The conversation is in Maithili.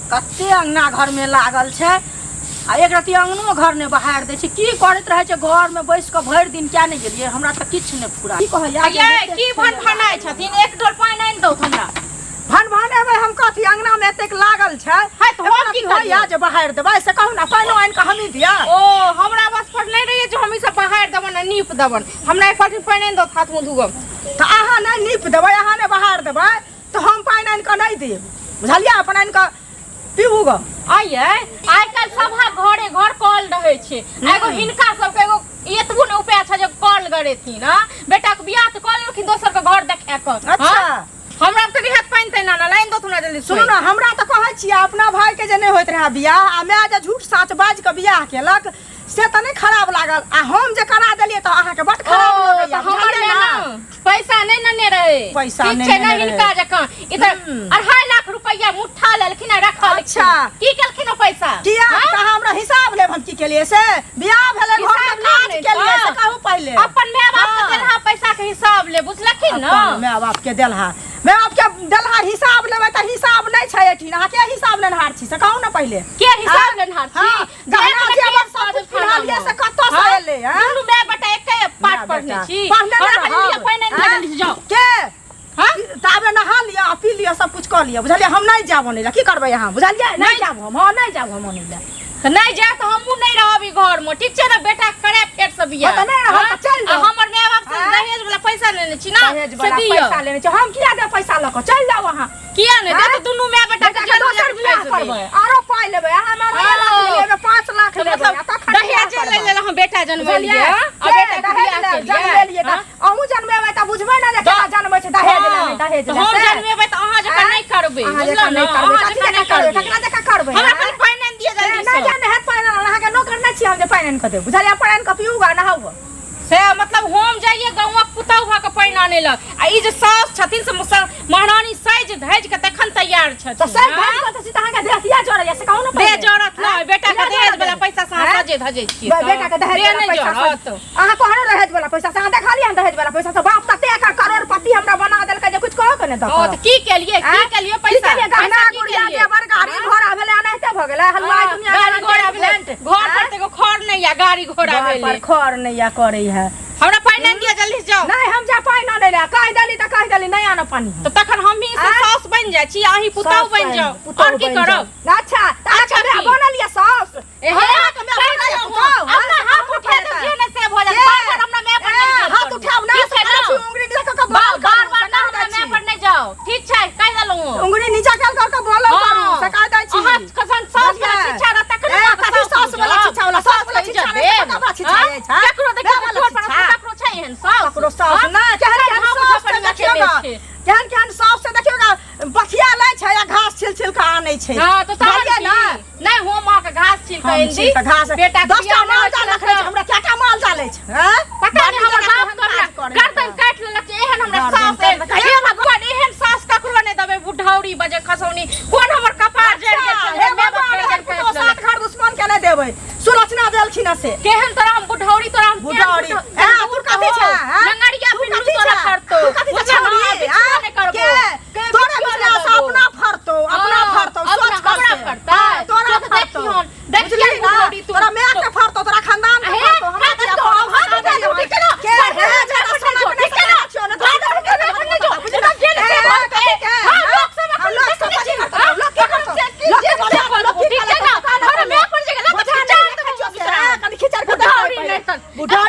कते अंगना घर में लागल छे आ एक रति अंगनो घर ने बहार दे छे। की करत रहे छे घर में बैस के भर दिन क्या नहीं गेलिए हमरा त किछ ने पूरा। की कहया ये की भनभनाय छथिन एक डोल पानी आनि दौ हमरा। भनभनेबे हम कथी अंगना में एतेक लागल छे है त हम की करिया जे बहार देबै से कहू ना पानी आनि के हमी दिया। ओ हमरा बस पर नहीं रहिए जो हमी सब बहार देबन आ नीप देबन। हमरा एक बाल्टी पानी आनि दौ हाथ मुंह धुगम। त आहा नहीं नीप देबै आहा ने बहार देबै तो हम पानी आनि के नहीं देब बुझलिया। अपन आनि के पीबू ग आइए आइ काल सभा घरे घर कल रहे छे। एगो हिनका सब के एगो एतबो न उपाय छ जे कल गरेथिन। हां बेटा के बियाह त कल लेकिन दोसर के घर देखे कर। अच्छा हमरा त रिहत पानी तै ना लाइन दो तुना जल्दी सुनो ना हमरा त कहै छी अपना भाई के जे नहीं होइत रहा बियाह आ मैं जे झूठ साच बाज के बियाह केलक से त नहीं खराब लागल आ हम जे करा देलिए त आहा के बड खराब लगैया। हमर में ना पैसा नहीं नने रहे पैसा ठीक छे नहीं ना हिनका जका इधर 2.5 लाख रुपया मुठा लेलखिन रखल। अच्छा की केलखिन पैसा किया त हमरा हिसाब लेब हम की केलिए से बियाह भेले घर में काज केलिए से कहू पहले अपन माय बाप के देलहा पैसा के हिसाब ले बुझलखिन ना। माय बाप के देलहा मैं आपके दलहार हिसाब लेबै त हिसाब नहीं छै एठी ना के हिसाब लेनहार छी से कहू ना पहले के हिसाब लेनहार छी। गहना जेवर सब कुछ फिरहालिए से कत्तो से एले हैं दुनु माय बेटा एके पाठ पढ़ने छी। हमरा पानी नहीं जाओ के हां ताबे नहा लिया पी लिया सब कुछ कर लिया बुझलिए। हम नहीं जाब ओने की करबै यहां बुझलिए नहीं जाब हम हां नहीं जाब हम ओने ले त नहीं जा त हमहु नहीं रहबी घर में ठीक छे ना। बेटा करे पेट से बियाह त नहीं रह चल जा। हमर माय बाप से दहेज वाला पैसा लेने छी ना दहेज वाला पैसा लेने छी हम किया दे पैसा ल के चल जाओ वहां किया नहीं दे तो दुनु माय बेटा के दोसर बियाह करबै आरो पाई लेबै हमरा 5 लाख लेबै दहेज ले ले हम बेटा जन्म लिए आ बेटा के बियाह जन्म लिए त अहू जन्मेबै त बुझबै ना जे केना जन्मै छै दहेज लेबै दहेज ले हम जन्मेबै त अहाँ जका नहीं करबै बुझलो ना अहाँ जका नहीं करबै केना जका करबै हमरा अपन पानी दिए जल्दी नहीं जाने है पानी अहाँ के नौकर नहीं छी हम जे पानी क देब बुझलिए। पानी क पीऊगा नहाऊ से मतलब हम जाइए गांव पुताऊ भा के पानी आने लग आ ई जे सास छथिन से महारानी साइज धज के तखन तैयार छथिन तो सही धज के छी त अहाँ के देहिया जोड़ैया से कहू ना दे जरूरत ना बेटा के दहेज वाला पैसा से अहाँ सजे धजे छी बेटा के दहेज वाला पैसा अहाँ कहनो दहेज वाला पैसा से अहाँ देखा लिया दहेज वाला पैसा से बाप तते एकड़ करोड़पति हमरा बना देलकै जे कुछ कहो के ने दो त की केलिए पैसा गहना गुड़िया जेवर गाड़ी घोड़ा भेले अनहते भ गेलै हलवाई दुनिया गाड़ी घोड़ा भेले घर पर ते खर नहीं या गाड़ी घोड़ा भेले पर खर नहीं या करे है। हमरा पानी नहीं दिया जल्दी से जाओ। नहीं हम जा पानी ना ले कह दली नहीं आना पानी तो तखन हम ही सास बन जाय छी अही पुताऊ बन जाओ और की करब। अच्छा अच्छा मैं बनलिए सास एहे अपना हाथ उठा दे जे ने से भ जात बार हमरा मैं पर नहीं हाथ उठाओ ना उंगली नीचा कर बार ना मैं पर नहीं जाओ ठीक छै कह दलू उंगली नीचा कर के बोलो करू से कह दै छी हाथ कसन सास वाला शिक्षा र तखन सास वाला शिक्षा वाला सास वाला शिक्षा नहीं शिक्षा है केकरो देखे घर पर केकरो छै एहन सास केकरो सास ना केहन सास से देखियोगा केहन सास से देखियोगा बखिया लै छै या घास छिल छिल के आनै छै। हां तो तहन ना नहीं हो मां के घास छिल के एंदी घास बेटा 10टा माल जाल रखे छै हमरा केटा माल जाले छै हैं पता नहीं हमर बाप गर्दन काट लेलक एहन हमरा सास हे भगवान एहन सास ककरो नहीं देबे बुढ़ौरी बजे खसौनी कोन हमर कपार जड़ गेल छै हे बाप साथ घर दुश्मन के नहीं देबै सुरचना देलखिन से केहन तोरा हम बुढ़ौरी तोरा हम बुढ़ौरी ए तू कथि छै लंगड़िया पिन्नु तोरा फरतो कथि छै नहीं करबो तोरा बुझला अपना फरतो सोच हमरा फरता तोरा फरतो देखिए बुढ़ौरी तोरा मैं के फरतो तोरा खानदान के फरतो हमरा के ठीक है ना के है जरा समय पे ठीक है ना छो ना बुझला के लोग सब लोग के करतो लोग ठीक है ना अरे मैं पर जगह बुढ़ा